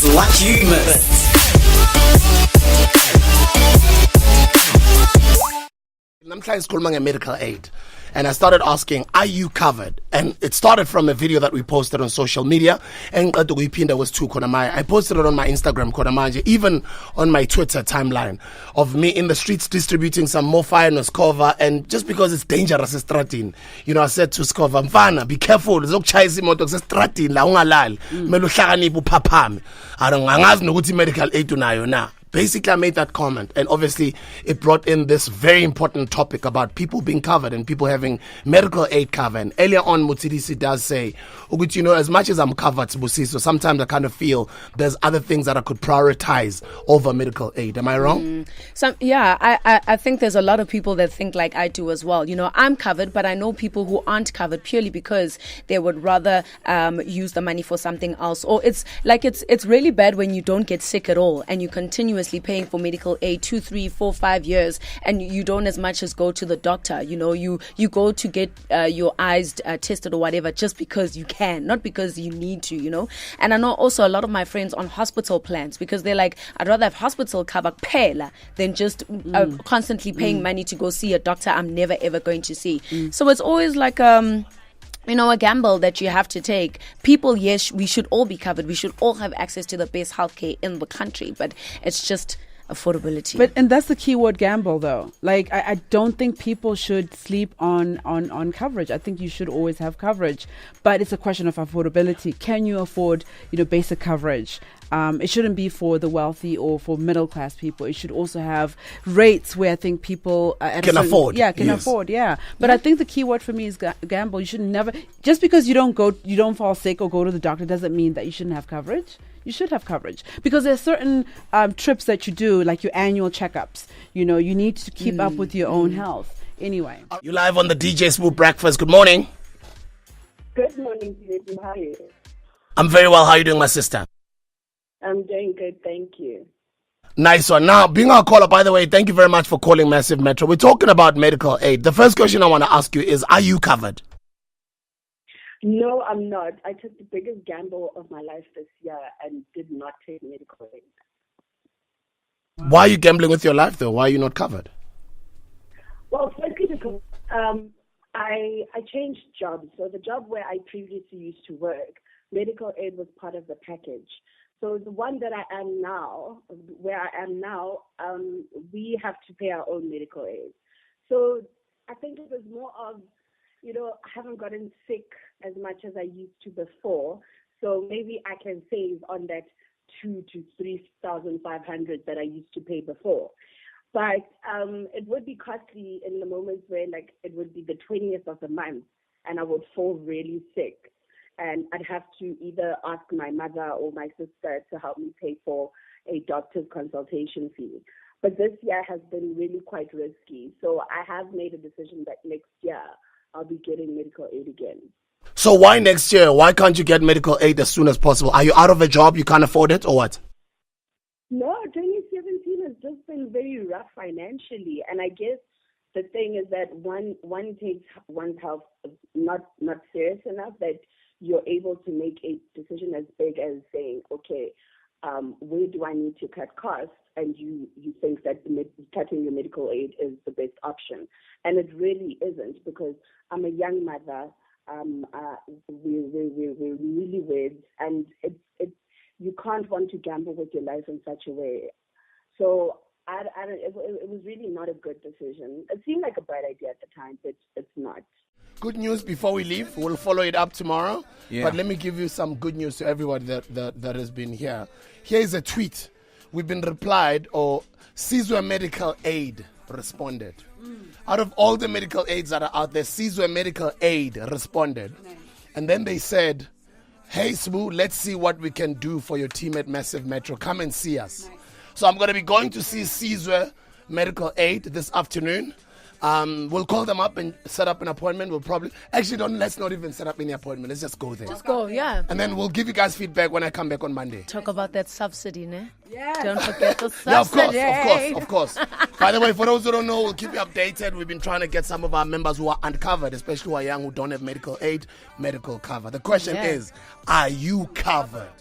is what you missed. Namhlanje sikhuluma nge-medical aid, and I started asking, are you covered? And it started from a video that we posted on social media, and was too I posted it on my Instagram, even on my Twitter timeline, of me in the streets distributing some more fire no Skova, and just because it's dangerous, I said to Skova, Mfana, be careful, medical aid na. Basically, I made that comment, and obviously it brought in this very important topic about people being covered and people having medical aid cover. And earlier on, Mutsidisi does say, as much as I'm covered, so sometimes I kind of feel there's other things that I could prioritize over medical aid. Am I wrong? I think there's a lot of people that think like I do as well. I'm covered, but I know people who aren't covered purely because they would rather use the money for something else. Or it's really bad when you don't get sick at all and you continuously paying for medical aid 2, 3, 4, 5 years, and you don't as much as go to the doctor. You go to get your eyes tested or whatever just because you can, not because you need to. And I know also a lot of my friends on hospital plans because they're like, I'd rather have hospital cover than just constantly paying money to go see a doctor I'm never ever going to see. So it's always like a gamble that you have to take. People, yes, we should all be covered. We should all have access to the best healthcare in the country, but it's just affordability. And that's the key word, gamble, though. Like, I don't think people should sleep on coverage. I think you should always have coverage, but it's a question of affordability. Can you afford, basic coverage? It shouldn't be for the wealthy or for middle class people. It should also have rates where I think people can afford. Yeah, can afford. Yeah, but I think the key word for me is gamble. You should never, just because you don't fall sick or go to the doctor doesn't mean that you shouldn't have coverage. You should have coverage because there's certain trips that you do, like your annual checkups. You need to keep up with your own health. Anyway, you live on the DJSbuBreakfast. Good morning. Good morning, DJ. How are you? I'm very well. How are you doing, my sister? I'm doing good, thank you. Nice one. Now, being our caller, by the way, thank you very much for calling Massiv Metro. We're talking about medical aid. The first question I want to ask you is, are you covered? No, I'm not. I took the biggest gamble of my life this year and did not take medical aid. Why are you gambling with your life, though? Why are you not covered? Well, firstly, because I changed jobs. So the job where I previously used to work, medical aid was part of the package. So the one that I am now, we have to pay our own medical aid. So I think it was more of, I haven't gotten sick as much as I used to before. So maybe I can save on that 2,000 to 3,500 that I used to pay before. But it would be costly in the moments where, like, it would be the 20th of the month and I would fall really sick. And I'd have to either ask my mother or my sister to help me pay for a doctor's consultation fee. But this year has been really quite risky. So I have made a decision that next year I'll be getting medical aid again. So why next year? Why can't you get medical aid as soon as possible? Are you out of a job? You can't afford it or what? No, 2017 has just been very rough financially. And I guess the thing is that one takes one's health not serious enough that you're able to make a decision as big as saying, okay, where do I need to cut costs? And you think that cutting your medical aid is the best option. And it really isn't, because I'm a young mother. We're really weird, and it's you can't want to gamble with your life in such a way. So it was really not a good decision. It seemed like a bright idea at the time, but it's not. Good news before we leave. We'll follow it up tomorrow. Yeah. But let me give you some good news to everybody that has been here. Here is a tweet. We've been replied, or Sizwe Medical Aid responded. Out of all the medical aids that are out there, Sizwe Medical Aid responded. Nice. And then they said, hey, Sbu, let's see what we can do for your team at Massiv Metro. Come and see us. Nice. So I'm going to be going to see Sizwe Medical Aid this afternoon. We'll call them up and set up an appointment. Let's not even set up any appointment. Let's just go there. Just go, yeah. And then we'll give you guys feedback when I come back on Monday. Talk about that subsidy, ne? Yeah. Don't forget the subsidy. Yeah, of course. By the way, for those who don't know, we'll keep you updated. We've been trying to get some of our members who are uncovered, especially who are young, who don't have medical aid, medical cover. The question is, are you covered?